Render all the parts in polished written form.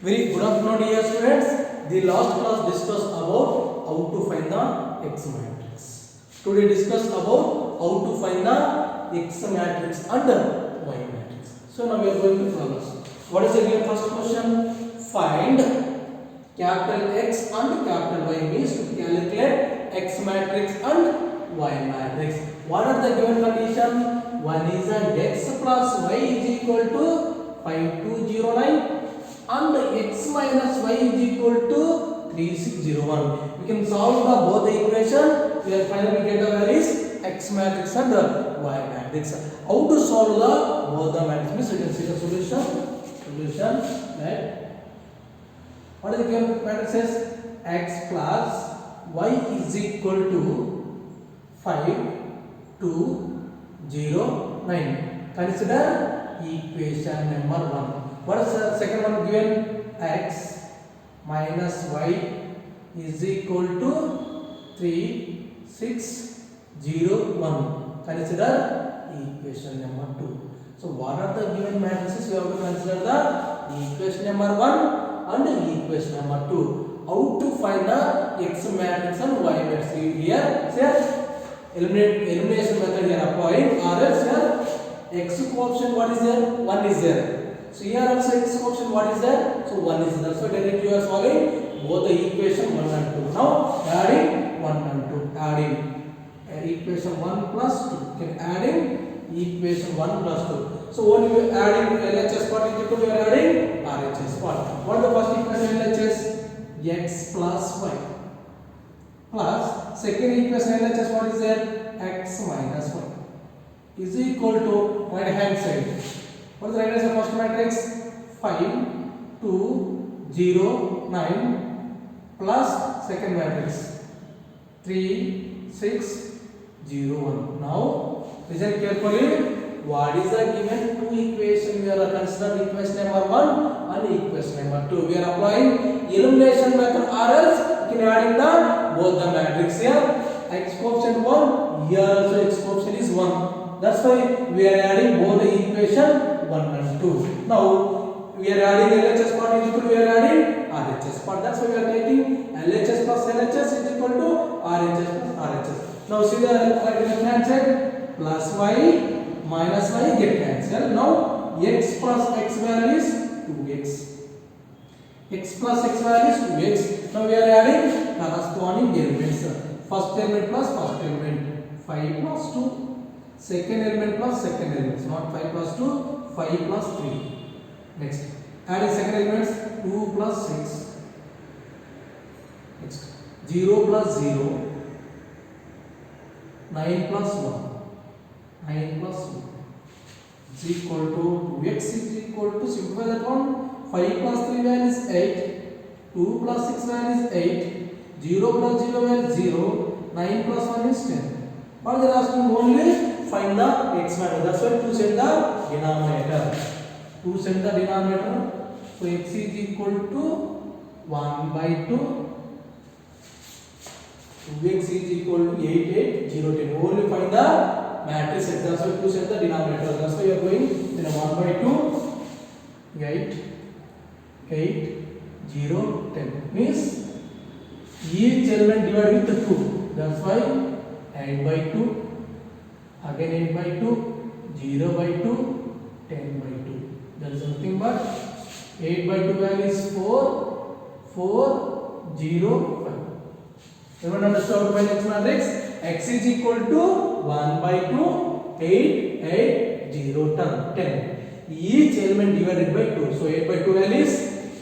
Very good afternoon, dear students. The last class discussed about how to find the X matrix. Today discuss about how to find the X matrix and Y matrix. So now we are going to progress. What is the first question? Find capital X and capital Y means to calculate X matrix and Y matrix. What are the given condition? One is an X plus Y is equal to 5209. and x minus y is equal to 3601. We can solve the both the equation. We are finally get the values x matrix and y matrix. How to solve the both the matrix? You can see the solution. Right? What is the given matrix? Says x plus y is equal to 5 2 0 9. Consider equation number 1. What is the second one given? X minus y is equal to 3 6 0 1. Consider equation number 2. So what are the given matrices? We have to consider the equation number 1 and equation number 2. How to find the x matrix and y matrix? Here elimination method here applying, or else here x coefficient what is there? 1 is there. So here also x coefficient what is there? So 1 is there. So directly you are solving both the equation 1 and 2. Now adding 1 and 2. Adding equation 1 plus 2. Can adding equation 1 plus 2. So when you are adding LHS part is equal to you are adding RHS part. What is the first equation LHS? X plus y. Plus second equation LHS what is there? X minus y is equal to right hand side. What is the right hand side first matrix? 5 2 0 9 plus second matrix 3 6 0 1. Now listen carefully. What is the given two equation? We are considering equation number 1 and equation number 2. We are applying elimination method, or else we can add in the both the matrix here. X coefficient 1, here also x coefficient is 1. That's why we are adding both the equation 1 and 2. Now we are adding LHS part is equal to we are adding RHS part. That's why we are taking LHS plus LHS is equal to RHS plus RHS. Now see the right hand side, plus y minus y get cancelled. Now x plus x value is 2x. X plus x value is 2x. Now we are adding corresponding elements. First element plus first element, 5 plus 2. Second element plus second element, not 5 plus 2, 5 plus 3. Next, adding second elements, 2 plus 6. Next, 0 plus 0, 9 plus 1. 9 plus 1 is equal to 2x is equal to, simplify that one, 5 plus 3 value is 8, 2 plus 6 value is 8, 0 plus 0 value is 0, 9 plus 1 is 10. What is the last one? Only find the x matrix. That's why 2 send the denominator. 2 send the denominator. So x is equal to 1 by 2. 2x is equal to 8 8 0 10. Only find the matrix. That's why 2 send the denominator. That's why you are going then 1 by 2 8 8 0 10 means each element divided with 2. That's why 8 by 2, again 8 by 2, 0 by 2, 10 by 2. That is nothing but 8 by 2 value is 4, 4, 0, 5. Everyone understood how to find x matrix? X is equal to 1 by 2, 8, 8, 0, 10. Each element divided by 2. So 8 by 2 value is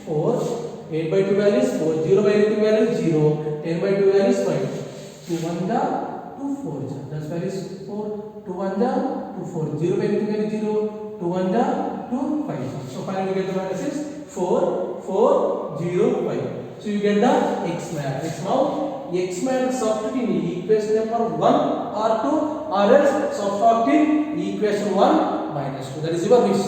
4, 8 by 2 value is 4, 0 by 2 value is 0, 10 by 2 value is 5. 2 1 the 2 4 ja. That's value is 4. 2 1 ja 2 4. 0 by 2 value 0. 2 1 ja 2 5. So finally we get the matrix is 4 4 0 5. So you get the x matrix. Now x matrix substitute in equation number 1 or 2, or else substitute in equation 1 minus 2. That is your wish.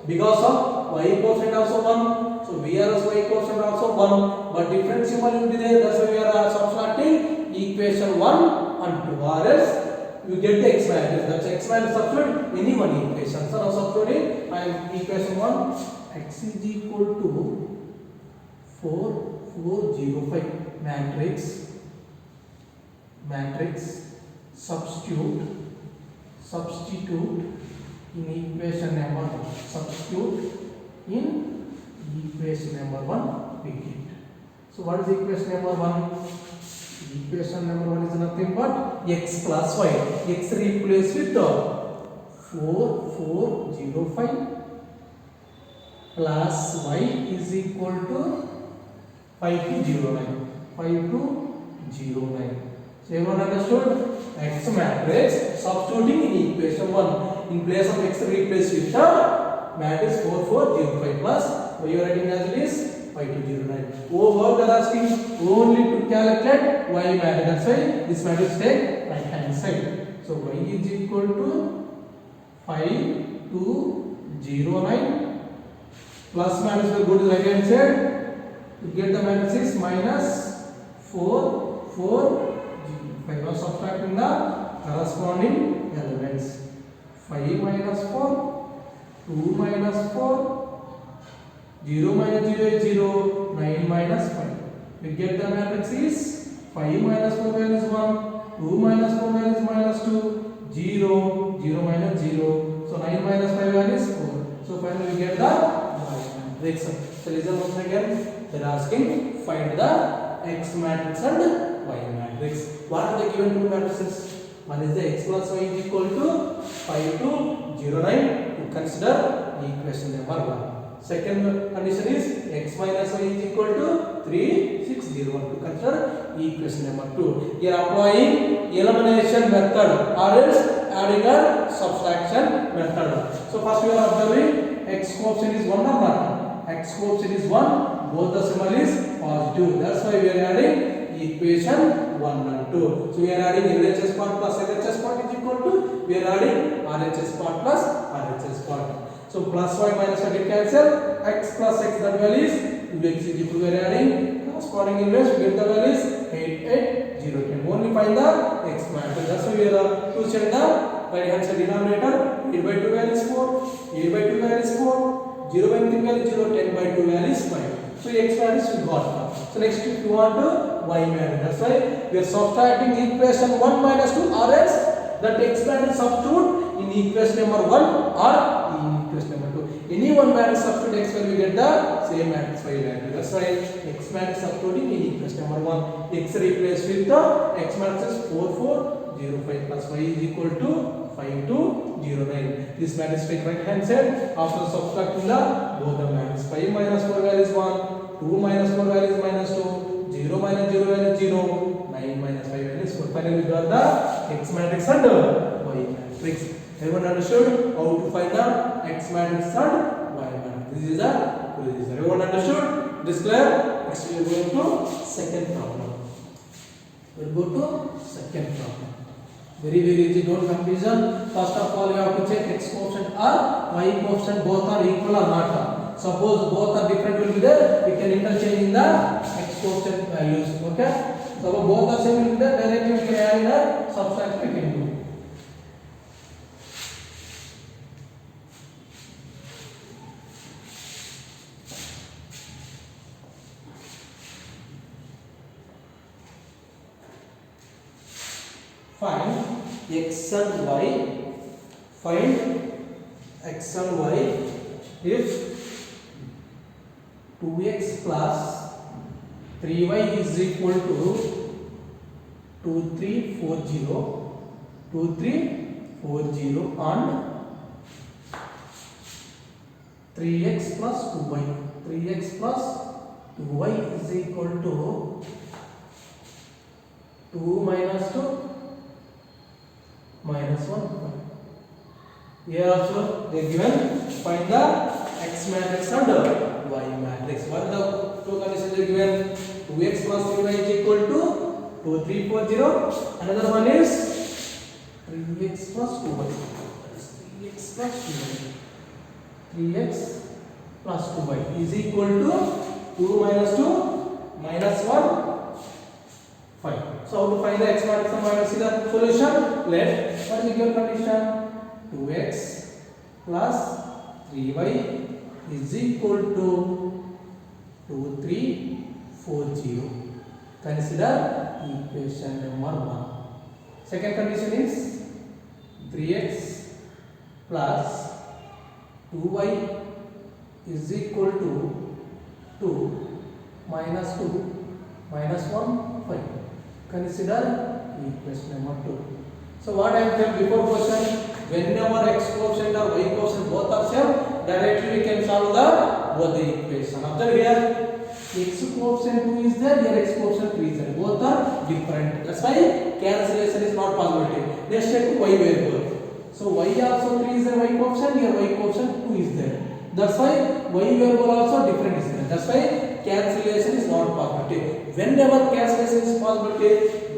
Because of y coefficient also 1. So we are also y coefficient also 1. But different symbol will be there. That's why we are substituting equation 1 and 2, or else you get the x matrix. That's x matrix substitute any one equation. So now substituting equation 1, x is equal to 4 4 0 5 matrix substitute in equation number 1. Substitute in equation number 1 we get. So what is equation number 1? Equation number 1 is nothing but x plus y. X replace with 4 4 0 5 plus y is equal to 5 to 0 9. 5 to 0 9. So everyone understood? X matrix substituting in equation 1. In place of x replace with the matrix 4 4 0 5 plus y you are writing as it is 5 to 0 9. Oh, what they are asking only to calculate y matrix. That's why this matrix take right hand side. So y is equal to 5 to 0 9 plus minus will go to the right hand side. You get the matrix is minus 4 4 5. Now subtracting the corresponding elements. 5 minus 4, 2 minus 4, 0 minus 0 is 0, 9 minus 5. We get the matrix is 5 minus 4 value is 1, 2 minus 4 value is minus 2, 0, 0 minus 0. So 9 minus 5 value is 4. So finally we get the matrix. So listen once again. They are asking find the x matrix and y matrix. What are the given two matrices? One is the x plus y is equal to 5 to 0 9 to consider equation number 1. Second condition is x minus y is equal to 3 6 0 1 to consider equation number 2. Here applying elimination method or else adding or subtraction method. So first we are observing x coefficient is 1 or not. X coefficient is 1, both the symbol is positive. That's why we are adding equation 1 and 2. So we are adding LHS part plus LHS part is equal to, we are adding RHS part plus RHS part. So plus y minus y get cancel, x plus x that value is 2x is equal to, we are adding corresponding inverse, we get the value is 8 8 0 10. Only find the x matrix. That's why we are to set the right hand side denominator. 8 by 2 value is 4, 8 by 2 value is 4, 0 by 3 value is 0, 10 by 2 value is 5. So x matrix we got. So next if you want to y matrix, that's why we are subtracting equation 1 minus 2 or else that x matrix substitute in equation number 1 or in equation number 2. Any one matrix substitute x value we get the same matrix y value. That's why x matrix substituting in equation number 1. X replace with the x matrix is 4 4 0 5 plus y is equal to 5 to 0 9. This matrix take right hand side after subtracting the both the matrix. 5 minus 4 value is 1, 2 minus 4 value is minus 2, 0 minus 0 value is 0, 9 minus 5 value is 4. Finally we got the x matrix and y matrix. Everyone understood how to find the x matrix and y matrix? This is the procedure. Everyone understood? It is clear? Next we are going to second problem. We will go to second problem. Very easy, don't confusion. First of all, you have to check x coefficient or y coefficient both are equal or not. Suppose both are different will be there, we can interchange in the x coefficient values. Okay? So both are same will be there, directly we can add in the subtract we can do. Find x and y. Find x and y if 2x plus 3y is equal to 2340 and 3x plus 2y. 3x plus 2y is equal to 2 minus 2 minus 1. Here also they given find the x matrix and y matrix. What the two conditions they given? 2x plus 3y is equal to 2340. Another one is 3x plus 2y. That is 3x plus 2y. 3x plus 2y is equal to 2 minus 2 minus 1 5. So how to find the x matrix and y matrix? See the solution. Let what is the given condition? 2x plus 3y is equal to 2340. Consider equation number 1. Second condition is 3x plus 2y is equal to 2 minus 2 minus 1 5. Consider equation number 2. So what I have said before question, whenever x coefficient or y coefficient both are same, directly we can solve the both the equation. Observe here, x coefficient 2 is there, here x coefficient 3 is there. Both are different. That's why cancellation is not possible. Next step to y variable. So y also 3 is there, y coefficient, here y coefficient 2 is there. That's why y variable also different is there. That's why cancellation is not possible. Whenever cancellation is possible,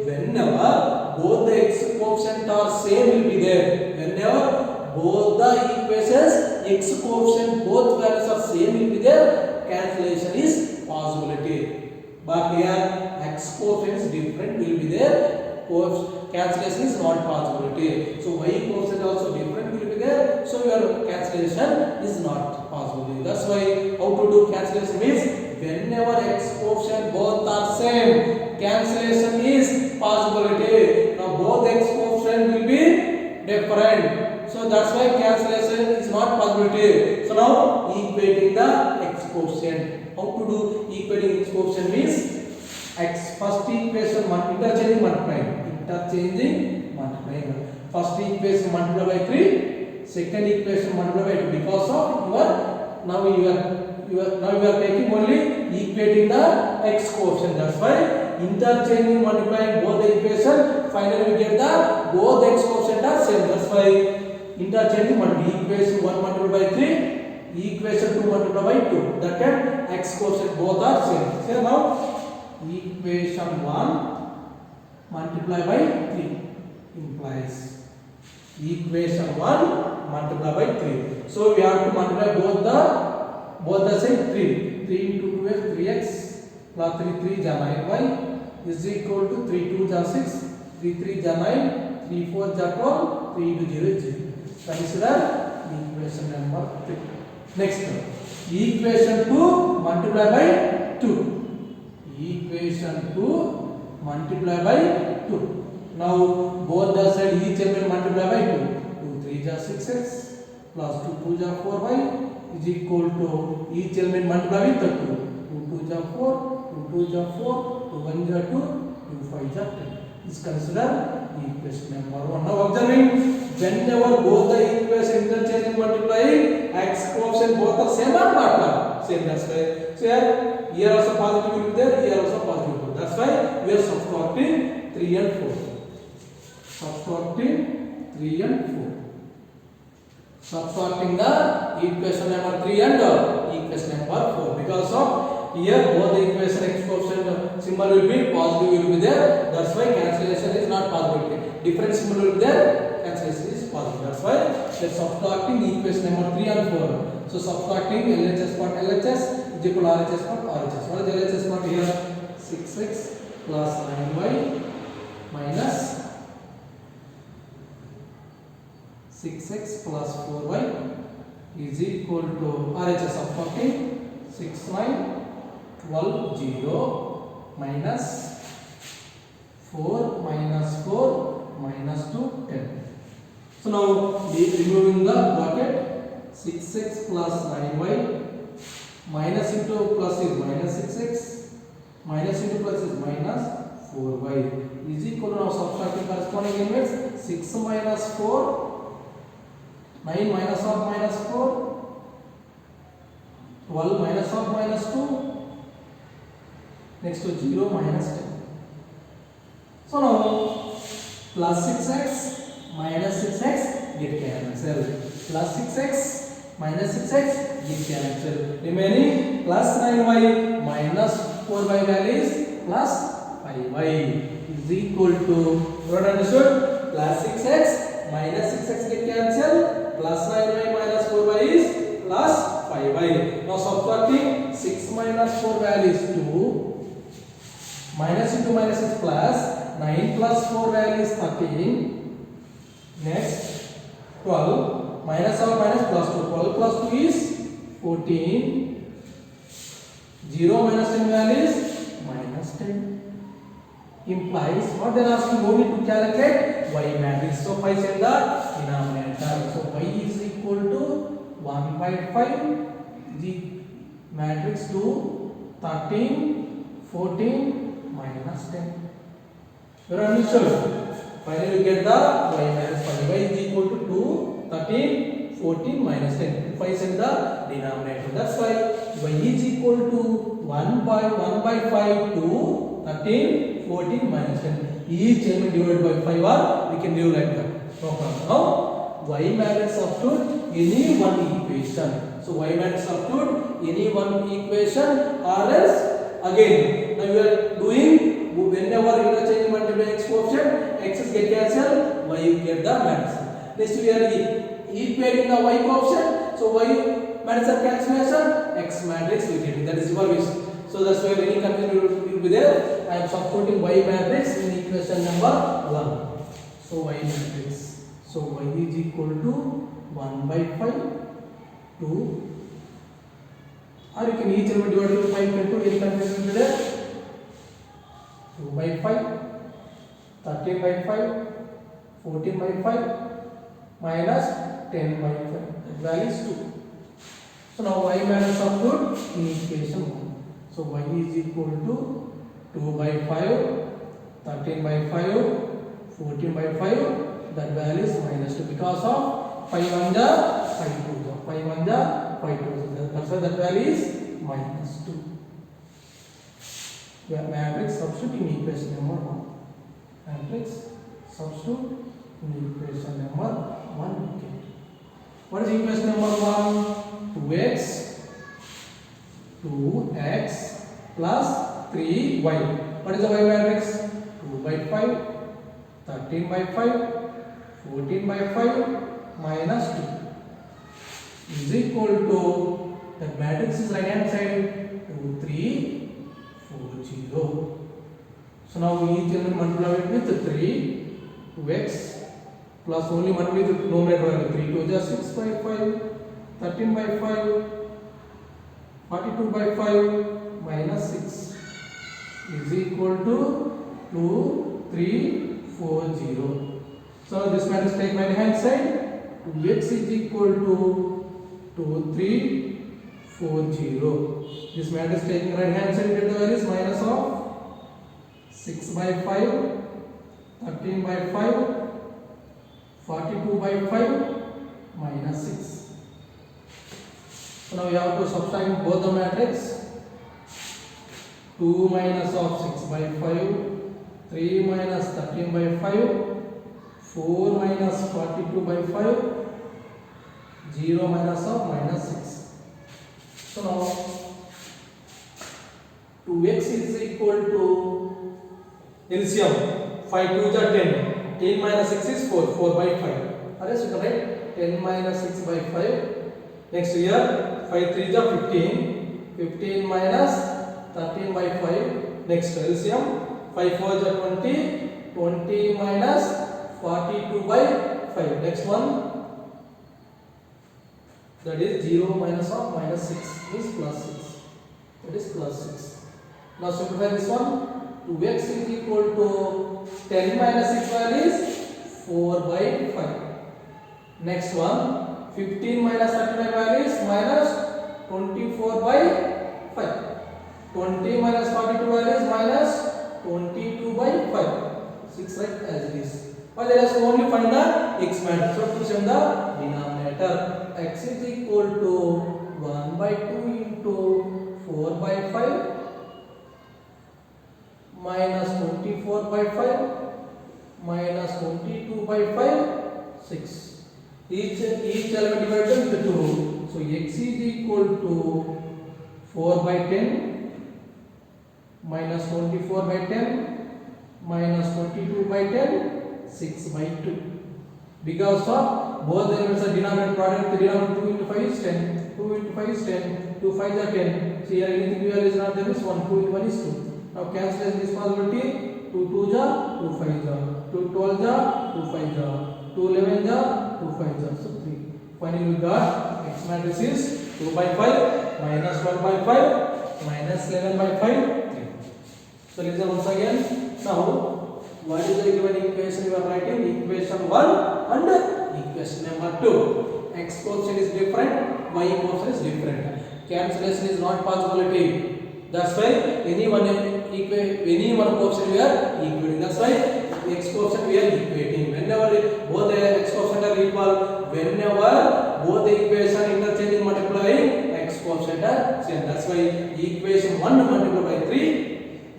whenever both the x coefficient are same will be there. Whenever both the equations x coefficient both values are same will be there, cancellation is possibility. But here x coefficient is different will be there, cancellation is not possibility. So y coefficient also different will be there, so your cancellation is not possibility. That's why how to do cancellation means whenever x coefficient both are same, cancellation is possibility. Now both x coefficient will be different, so that's why cancellation is not possibility. So now equating the x coefficient. How to do equating x coefficient means x first equation interchanging multiplying. First equation multiply by 3, second equation multiply by 2, because of now you are taking only equating the x coefficient. That's why interchanging multiplying both the equation, finally we get the both x coefficient are same. That's why interchanging equation 1 multiplied by 3, equation 2 multiplied by 2, that time x coefficient both are same. So now equation 1 multiplied by 3 implies equation 1 multiplied by 3. So we have to multiply both the same 3 into 2 is 3x plus 3 3 is 9y is equal to 3 2 is 6, 3 3 is 9, 3 4 is 12, 3 into 0 is 0. Consider equation number 3. Next equation 2 multiplied by 2. Equation 2 multiplied by 2. Now both the side each element multiply by 2. 2 3 is 6x plus 2 2 is 4y is equal to each element multiply with 2. 2 2 is 4, 2 2 is 4, 2 1 is 2, 2 5 is 10. Is consider equation number 1. Now observing whenever both the equation interchange multiplying, x coefficient both are same or not? Same. That's why. So here also positive will be there, here also positive will be there. That's why we are subtracting 3 and 4. Subtracting 3 and 4. Subtracting the equation number 3 and equation number 4. Because of here both the equation x coefficient symbol will be positive will be there. That's why cancellation is not possible. Different symbol will be there, cancellation is possible. That's why let's subtracting equation number 3 and 4. So subtracting LHS part LHS is equal to RHS part RHS. What is LHS part here? 6x plus 9y minus 6x plus 4y is equal to RHS subtracting 6 9 12 0 minus 4 minus 4 minus 2 10. So now removing the bracket, 6x plus 9y minus into plus is minus 6x minus into plus is minus 4y is equal to now subtracting corresponding elements, 6 minus 4, 9 minus of minus 4, 12 minus of minus 2, next to 0 minus 10. So now plus 6x minus 6x get cancelled, plus 6x minus 6x get cancelled, remaining plus 9y minus 4y values plus 5y is equal to, what understood? Plus 6x minus 6x get cancelled, plus 9y minus 4y is plus 5y. Now subtracting 6 minus 4 value is 2, minus into minus is plus, 9 plus 4 value is 13, next 12, minus or minus plus 2, 12 plus 2 is 14, 0 minus 10 value is minus 10. Implies what they are asking only to calculate y matrix. So 5 is the denominator. So y is equal to 1 by 5 the matrix to 13, 14 minus 10. You understood? Finally you get the y minus 5. Y is equal to 2, 13, 14 minus 10. 5 is the denominator. That's why y is equal to 1 by 5 to 13, 14 minus 10. Each element divided by 5 or we can do like that. No problem. Now y matrix substitute any one equation. So y matrix substitute any one equation or else again now we are doing whenever interchange multiply x coefficient x is get cancelled y you get the matrix. Next we are equating the y coefficient. So y matrix cancellation x matrix we get. That is your wish. So that's why any confusion will be there. I am substituting y matrix in equation number 1. So y matrix. So y is equal to 1 by 5 to, or you can each element divided by 5 into any confusion will be there. 2 by 5, 13 by 5, 14 by 5 minus 10 by 5. That value is 2. So now y matrix substitute in equation 1. So y is equal to 2 by 5, 13 by 5, 14 by 5. That value is minus 2 because of 5 1 the 5 2 the 5 1 the 5 2. That's why that value is minus 2. Matrix substitute in equation number 1. Matrix substitute in equation number 1. Okay. What is equation number 1? 2x plus 3y. What is the y matrix? 2 by 5, 13 by 5, 14 by 5 minus 2 is equal to, the matrix is right hand side, 2 3 4 0. So now each element multiply it with 3, 2x plus only multiply with numerator value 3 2 is 6 by 5, 13 by 5, 42 by 5 minus 6 is equal to 2 3 4 0. So this matrix take right hand side, 2x is equal to 2 3 4 0. This matrix taking right hand side, get the values minus of 6 by 5, 13 by 5, 42 by 5 minus 6. So now we have to subtract both the matrix. 2 minus of 6 by 5, 3 minus 13 by 5, 4 minus 42 by 5, 0 minus of minus 6. So now 2x is equal to LCM 5 2 is 10. 10 minus 6 is 4. 4 by 5. Alright, so you can write 10 minus 6 by 5. Next here 5 3 is 15. 15 minus 13 by 5. Next LCM 5 4 is 20. 20 minus 42 by 5. Next one, that is 0 minus of minus 6 is plus 6. That is plus 6. Now simplify this one. 2x is equal to 10 minus 6 value is 4 by 5. Next one, 15 minus 39 value is minus 24 by 5. 20 minus 42 value is minus 22 by 5. 6 right as it is. But let us only find the x matrix. So to send the denominator, x is equal to 1 by 2 into 4 by 5 minus 24 by 5 minus 22 by 5, 6. Each element divided with 2. So x is equal to 4 by 10 minus 24 by 10 minus 22 by 10, 6 by 2. Because of both the elements are denominator product, the denominator 2 into 5 is 10. 2 into 5 is 10. 2 5 are 10. So here anything real is not there, is 1. 2 into 1 is 2. Now cancellation this possibility. 2 2 ja, 2 5 ja, 2 12 ja, 2 5 ja, 2 11 ja, 2 5 ja. So 3. Finally we got x matrix is 2 by 5 minus 1 by 5 minus 11 by 5 3. So listen once again. Now what is the given equation you are writing? Equation 1 and equation number 2. X coefficient is different, y coefficient is different. Cancellation is not possibility. That's why any one coefficient we are equating. That's why x coefficient we are equating. Whenever both the x coefficient are equal, whenever both the equation interchanging multiplying, x coefficient are same. That's why equation 1 multiplied by 3,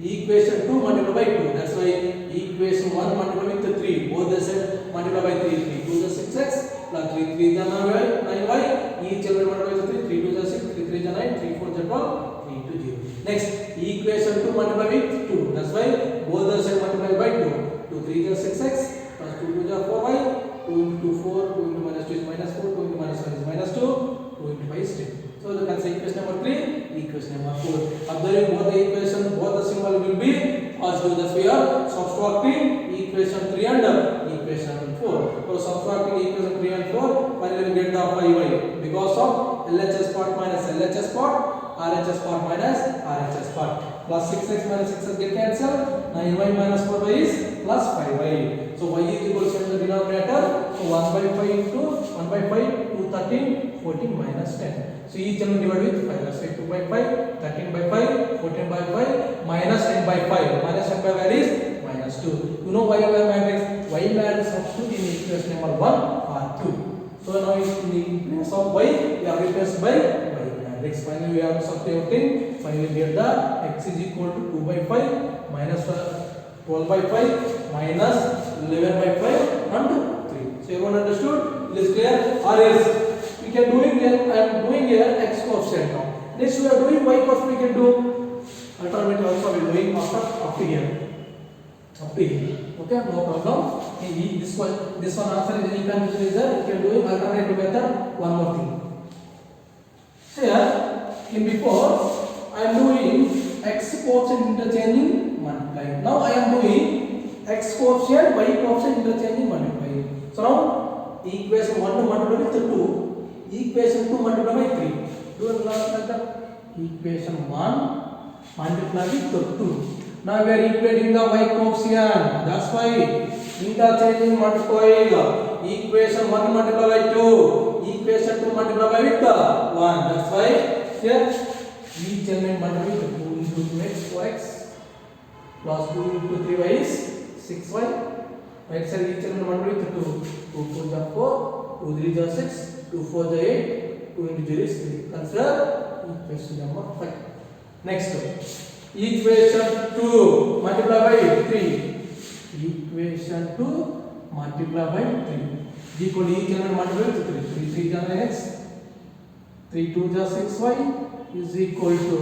equation 2 multiplied by 2. That's why equation 1 multiplied with 3, both the same multiplied by 3. 3 2 is 6x plus 3 3 is 9y. Each element multiplied by 3. 3 2 is 6, 3 3 is 9, 3 4 is 12, 3 to 0. Next, equation 2 multiplied with 2. That's why both the same multiplied by 2. 2 3 is 6x plus 2 2 is 4y. 2 into 4, 2 into minus 2 is minus 4, 2 into minus 1 is minus 2, 2 into 5 is 10. So the answer equation number 3, equation number 4. Observing both the equation, both the symbol will be positive. Thus we are subtracting equation 3 and equation 4. So subtracting equation 3 and 4, finally we get the 5y because of LHS part minus LHS part, RHS part minus RHS part. Plus 6x minus 6x get cancelled. 9y minus 4y is plus 5y. So y is equal to the denominator. So 1 by 5 into 1 by 5, 2 13, 14 minus 10. So each element divided with 5. Let's say 2 by 5, 13 by 5, 14 by 5, minus 10 by 5. Minus 10 by 5 is minus 2. You know y matrix? Y matrix substitute in equation number 1 or 2. So now in the place of y, we are replaced by y matrix. Finally, we have substituting. Finally, get the x is equal to 2 by 5 minus 12 by 5 minus 11 by 5 and 3. So everyone understood? It is clear? Or else we can doing here. I am doing here x coefficient now. Next we are doing y coefficient. We can do alternate also. We are doing after up to here. Up to here. Okay, no problem. This one answer is any confusion is there. We can do alternative method. One more thing. Here in before I am doing x coefficient interchanging multiplying. Now I am doing x coefficient y coefficient interchanging multiplying. So now equation 1 multiplied with 2, equation 2 multiplied by 3. Do like that. Equation 1 multiplied with 2. Now we are equating the y coefficient. That's why interchanging multiplying. Equation 1 multiplied by 2, equation 2 multiplied by with 1. That's why here each element multiplied with 2 into 2x 4x plus 2 into 3y is 6y. Right side each element multiplied with 2. 2 4 is 4, 2 3 is 6, 2 4 is 8, 2 into 0 is 3. Consider equation number 5. Next equation 2 multiplied by 3. Equation 2 multiplied by 3 equal to each element multiplied with 3. 3 3 is 9x, 3 2 is 6y is equal to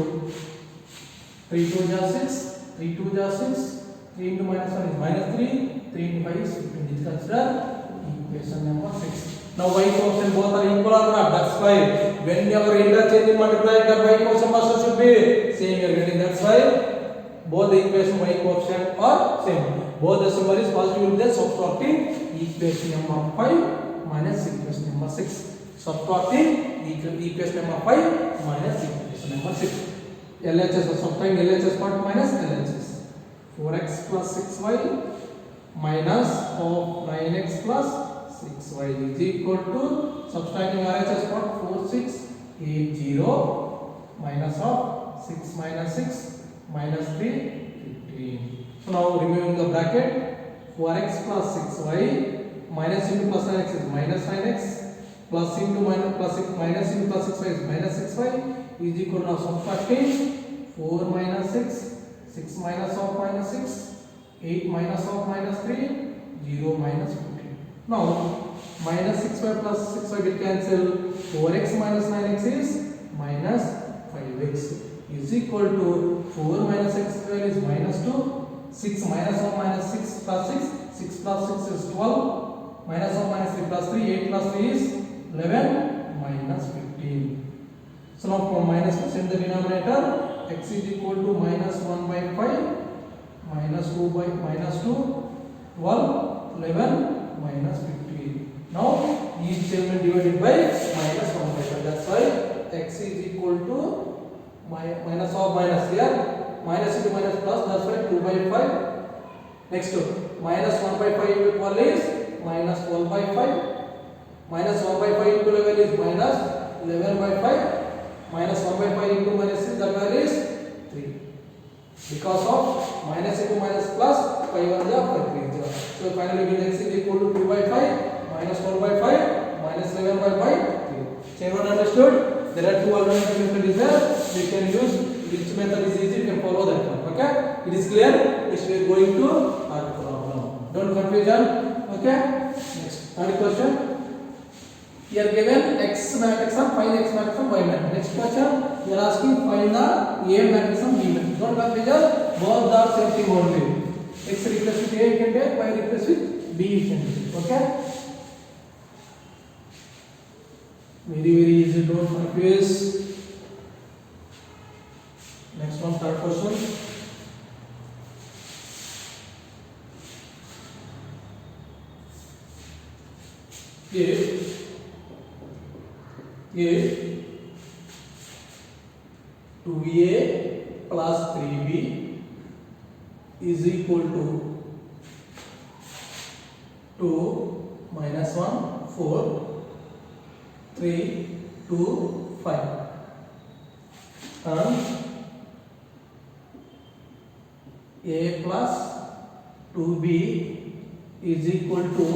3 2 is 6, 3 2 is 6, 3 into minus 1 is minus 3, 3 into 5 is 15. This consider equation number 6. Now y coefficient both are equal or not? That's why whenever interchanging multiplying, that y coefficient must should be same here getting. That's why both the equation y coefficient are same. Both the symbol is positive with the subtracting equation number 5 minus equation number 6. Subtracting equation number 5 minus equation number 6. LHS or subtracting LHS part minus LHS. 4x plus 6y minus of 9x plus 6y is equal to subtracting RHS part 4 6 8 0 minus of 6 minus 6 minus 3 15. So now removing the bracket, 4x plus 6y minus into plus 9x is minus 9x plus into minus plus 6 minus into plus 6y is minus 6y is equal to now subtracting 4 minus 6, 6 minus of minus 6, 8 minus of minus 3, 0 minus 15. Now minus 6y plus 6y get cancel. 4x minus 9x is minus 5x is equal to 4 minus x square is minus 2. 6 minus of minus 6 plus 6, 6 plus 6 is 12, minus of minus 3 plus 3, 8 plus 3 is 11, minus 15. So now from minus plus in the denominator, x is equal to minus 1 by 5, minus 2 by minus 2, 12, 11, minus 15. Now each element divided by minus 1 by 5. That's why x is equal to minus of minus here, minus into minus plus, that's why 2 by 5. Next minus 1 by 5 into 12 is minus 1 by 5. Minus 1 by 5 into 11 is minus 11 by 5. Minus 1 by 5 into minus 6, that value is 3. Because of minus into minus plus, 5 1 is 5 3. So finally we get x is equal to 2 by 5 minus 1 by 5 minus 11 by 5 3. So everyone understood? There are two alternative methods there. We can use which method is easy, you can follow that one. Okay? It is clear? Next we are going to our problem. Don't confusion. Okay? Next, third question. Here given x matrix and find x matrix and y matrix. Next question, we are asking find the A matrix and B matrix. Don't confusion. Both are same thing only. X replace with A you can take, y replace with B you can take. Okay? Very easy, don't confuse. Next one, third question. If 2A plus 3B is equal to 2 minus 1 4 3 2 5 and A plus 2B is equal to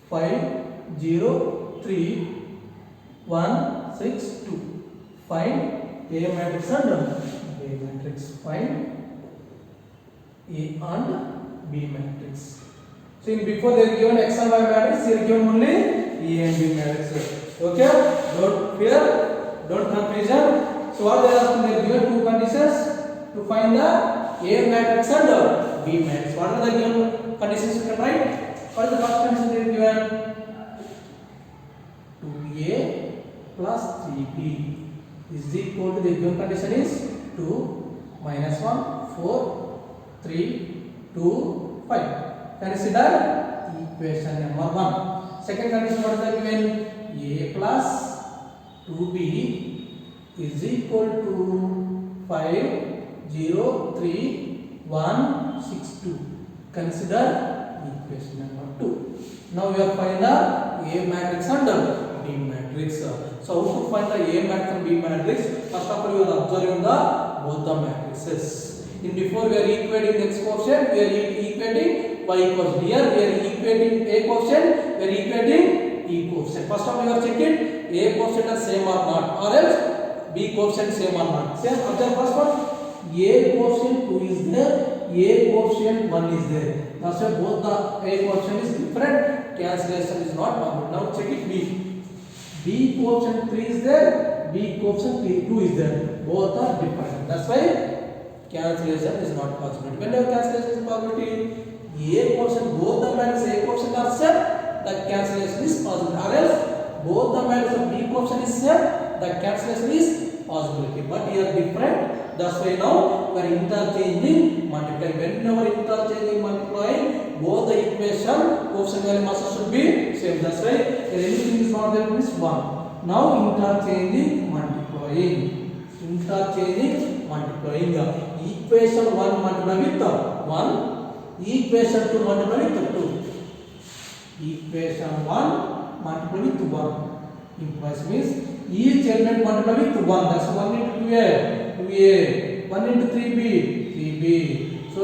5 0 3 1 6 2. Find A matrix and B matrix. Find A and B matrix. So in before they are given x and y matrix, they are given only A and B matrix. Okay? Don't fear, don't confusion. So what they are asking, they are given two conditions to find the A matrix and B matrix. What are the given conditions you can write? What is the first condition they are given? 2A plus 3B is equal to, the given condition is 2 minus 1 4 3 2 5. Consider equation number 1. Second condition, what is the given? A plus 2B is equal to 5 0 3 1 6 2. Consider equation number 2. Now we are find the A matrix and B matrix. So how to find the A matrix and B matrix? First of all, you are observing the both the matrices. In before we are equating x quotient, we are equating y quotient. Here we are equating A quotient, we are equating E quotient. First of all, you are checking A quotient are same or not, or else B quotient same or not. Same. Observe first one. A quotient 2 is there, A quotient 1 is there. That's why both the A quotient is different. Cancellation is not possible. Now check it B. B quotient 3 is there, B quotient 2 is there. Both are different. That's why cancellation is not possible. Whenever cancellation is possibility, A quotient, both the matrices A quotient are same, the cancellation is possible. Or else both the matrices of B quotient is same, the cancellation is possibility. But here different. That's why now we are interchanging multiplying. Whenever interchanging multiplying, both the equation quotient value must should be same. That's why anything is not there means 1. Now interchanging multiplying. Interchanging multiplying. Equation 1 multiply with 1. Equation 2 multiply with 2. Equation 1 multiply with 1. Implies means each element multiply with 1. That's 1 into 2A. 2A, 1 into 3B, 3B. So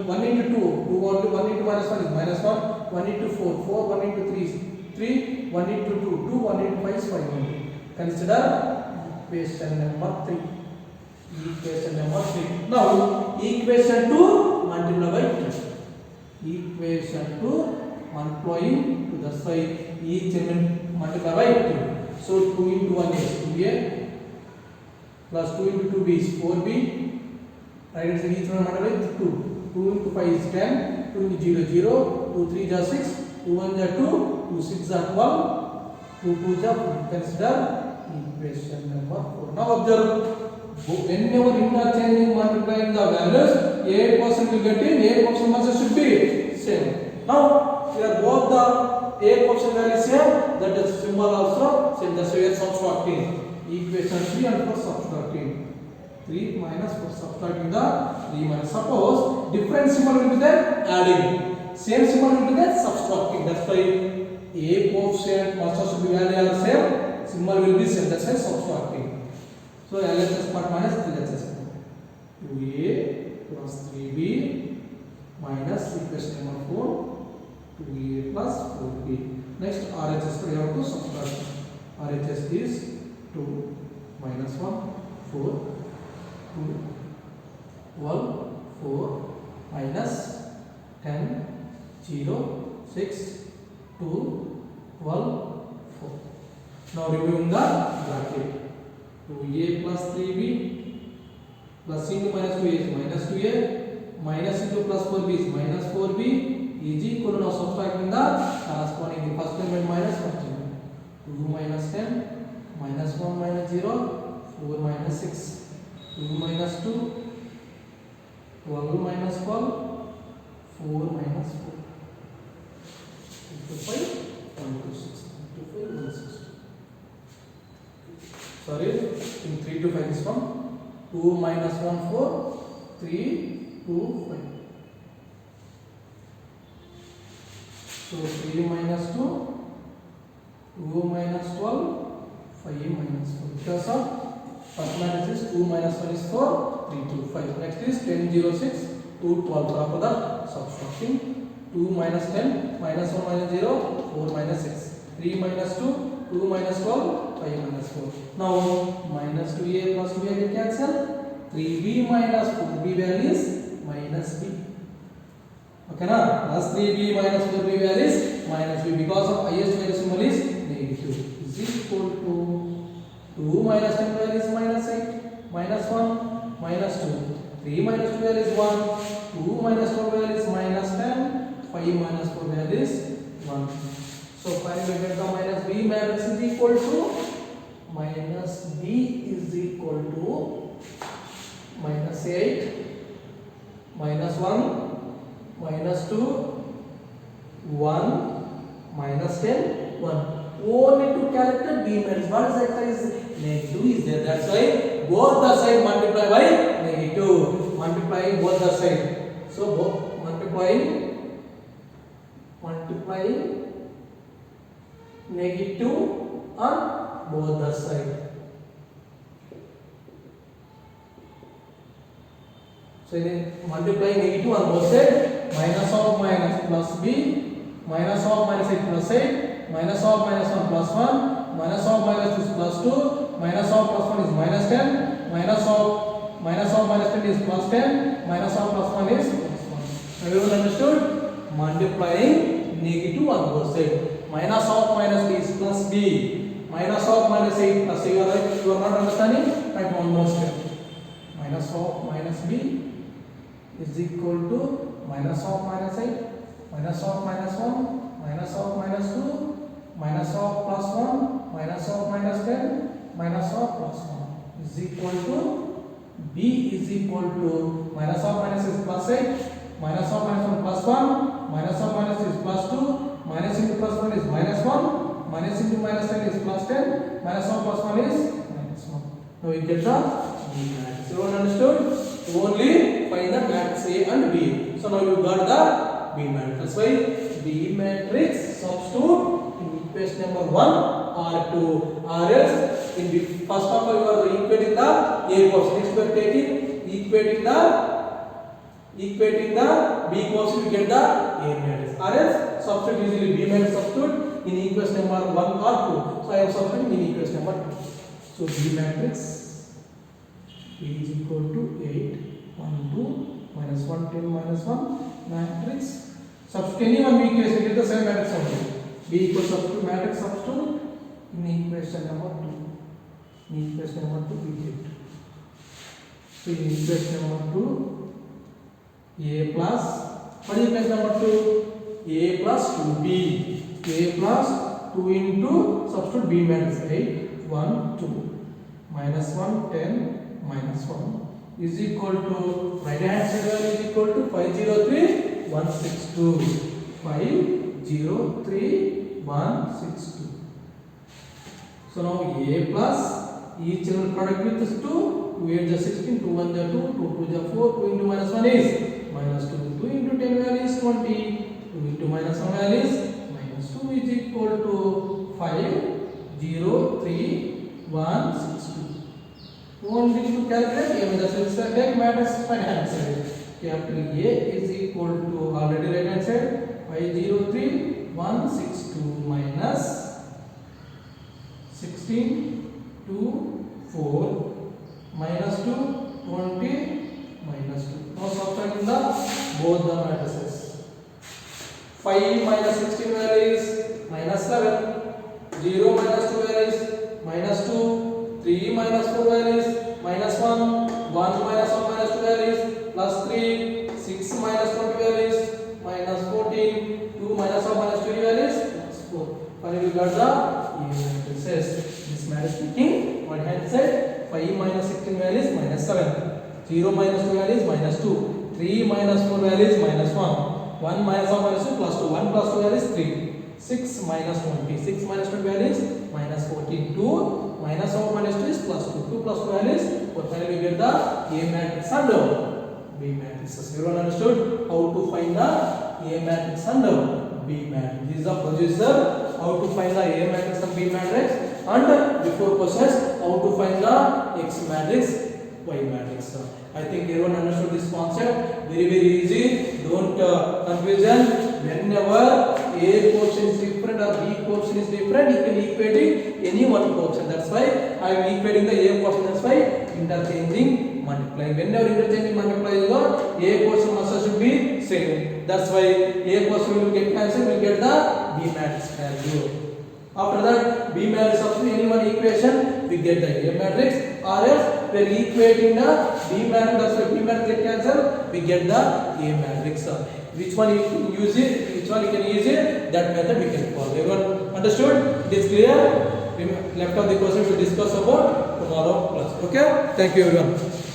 1 into 2, 1 into minus 1 is minus 1, 1 into 4, 4, 1 into 3 is 3, 1 into 2, 2, 1 into 5 is 5 only. Consider equation number 3. Equation number 3. Now, equation 2 multiply by 2. Equation 2 multiplying to the side, each element multiply by 2. So 2 into 1 is 2A. Plus 2 into 2b is 4b. Right hand side each one multiply with 2. 2 into 5 is 10. 2 into 0 0. 2 3 is 6. 2 1 is 2. 2 6 is 12. 2 2 is 4. Consider equation number 4. Now observe. Whenever interchanging multiplying the values, A quotient will get in. A quotient also should be same. Now here both the A quotient value is same. That is symbol also same. That's why we are subtracting. equation 3 and for subtracting 3 minus for subtracting the 3 minus. Suppose different symbol will be there adding, same symbol will be there subtracting. That's why a coefficient must also be value are same, symbol will be same. That's why subtracting. So LHS part minus LHS. 2a plus 3b minus equation number 4 2a plus 4b. Next RHS we have to subtract. RHS is 2 minus 1 4 2 12 4 minus 10 0 6 2 12 4. Now removing the bracket. 2a plus 3b plus into minus 2a is minus 2a minus into plus 4b is minus 4b is equal to now subtracting the corresponding the first element minus first element. 2 minus 10 minus 1 minus 0 4 minus 6 2 minus 2 12 minus 12 4 minus 4 into 5 1 to 6 into 5 1 6. Sorry, in 3 to 5 is from 2 minus 1 4 3 2 5. So 3 minus 2 2 minus 12 5 minus 4. Because of first minus is 2 minus 1 is 4 3 2 5. Next is 10 0 6 2 12. After that subtracting 2 minus 10 minus 1 minus 0 4 minus 6 3 minus 2 2 minus 12 5 minus 4. Now minus 2a plus 2a will cancel. 3b minus 4b value is minus b. Okay na? Plus 3b minus 4b value is minus b because of highest value symbol is negative. Is equal to 2 minus 10 value is minus 8 minus 1 minus 2. 3 minus 2 value is 1. 2 minus 4 value is minus 10. 5 minus 4 value is 1. So finally we get the minus b matrix is equal to minus b is equal to minus 8 minus 1 minus 2 1 minus 10 1. Only to calculate b matrix. What is that? Is negative is there. That's why both the side multiply by negative. Multiplying both the side. So multiplying negative on both the side. So in multiplying negative on both sides, minus of minus plus b, minus of minus 8 plus 8, minus of minus 1 plus 1, minus of minus 2 is plus 2, minus of plus 1 is minus 10, minus of minus 10 is plus 10, minus of plus 1 is plus 1. Everyone understood? Multiplying negative on both sides. Minus of minus b is plus b. Minus of minus 8 plus a. You are not understanding? Write one more step. Minus of minus b is equal to minus of minus 8, minus of minus 1, minus of minus 2, minus of plus 1, minus of minus 10, minus of plus 1 is equal to b is equal to minus of minus is plus 8, minus of minus 1 plus 1, minus of minus is plus 2, minus into plus 1 is minus 1, minus into minus 10 is plus 10, minus of plus 1 is minus 1. Now we get the b matrix. Everyone understood? Only find the matrix A and B. So now you got the B matrix. That's why B matrix substitute in equation number 1 or 2, or else in the first of all you are equating the A coefficient. Next we are taking equating the B coefficient, you get the A matrix. Or else substitute easily B matrix substitute in equation number 1 or 2. So I am substituting in equation number 2. So B matrix is equal to 8 1 2 minus 1 10 minus 1 matrix. Substitute anyone B equation, get the same matrix only. B equals substitute matrix substitute in equation number 2. In equation number 2 we get. So in equation number 2 A plus, what is equation number 2? A plus 2B. A plus 2 into substitute B matrix 8 1 2 minus 1 10 minus 1 is equal to right hand side value is equal to 503 162 503 162. So now A plus each product with 2, 2 8 is 16, 2 1 is 2, 2 2 is 4, 2 into minus 1 is minus 2, 2 into 10 value is 20, 2 into minus 1 value is minus 2 is equal to 5, 0, 3, 1, 6, 2. You want to calculate A with the self take matters right hand side. Capital A is equal to already right hand side 503 162 minus 16 2 4 minus 2 20 minus 2. Now subtracting the both the matrices. 5 minus 16 value is minus 7, 0 minus 2 value is minus 2, 3 minus 4 value is minus 1, 1 minus 1 minus 2 value is plus 3, 6 minus 20 value is minus 14, 2 minus 1 minus 20 value is plus 4. Finally we got the A matrices. This matrix speaking right hand side 5 minus 16 value is minus 7, 0 minus 2 value is minus 2, 3 minus 4 value is minus 1, 1 minus 1 minus 2 plus 2, 1 plus 2 value is 3, 6 minus 20, 6 minus 20 value is minus 14, 2 minus 1 minus 2 is plus 2, 2 plus 2 value is 4. Finally we get the A matrix and B matrices. Everyone understood how to find the A matrix and B matrix. This is the procedure how to find the A matrix and B matrix, and before process how to find the X matrix, Y matrix. I think everyone understood this concept. Very easy. Don't confusion. Whenever A portion is different or B portion is different, you can equate it any one portion. That's why I am equating the A portion. That's why interchanging, multiplying. Whenever interchanging, multiplying, A portion also should be same. That's why A portion will get cancelled. We will get the B matrix value. After that, B matrix of any one equation, we get the A matrix. Or else we are equating the B matrix. That's why B matrix get cancelled. We get the A matrix. Which one you can use it? Which one you can use it? That method we can follow. Everyone understood? It is clear. Left of the question we will discuss about tomorrow class. Okay? Thank you everyone.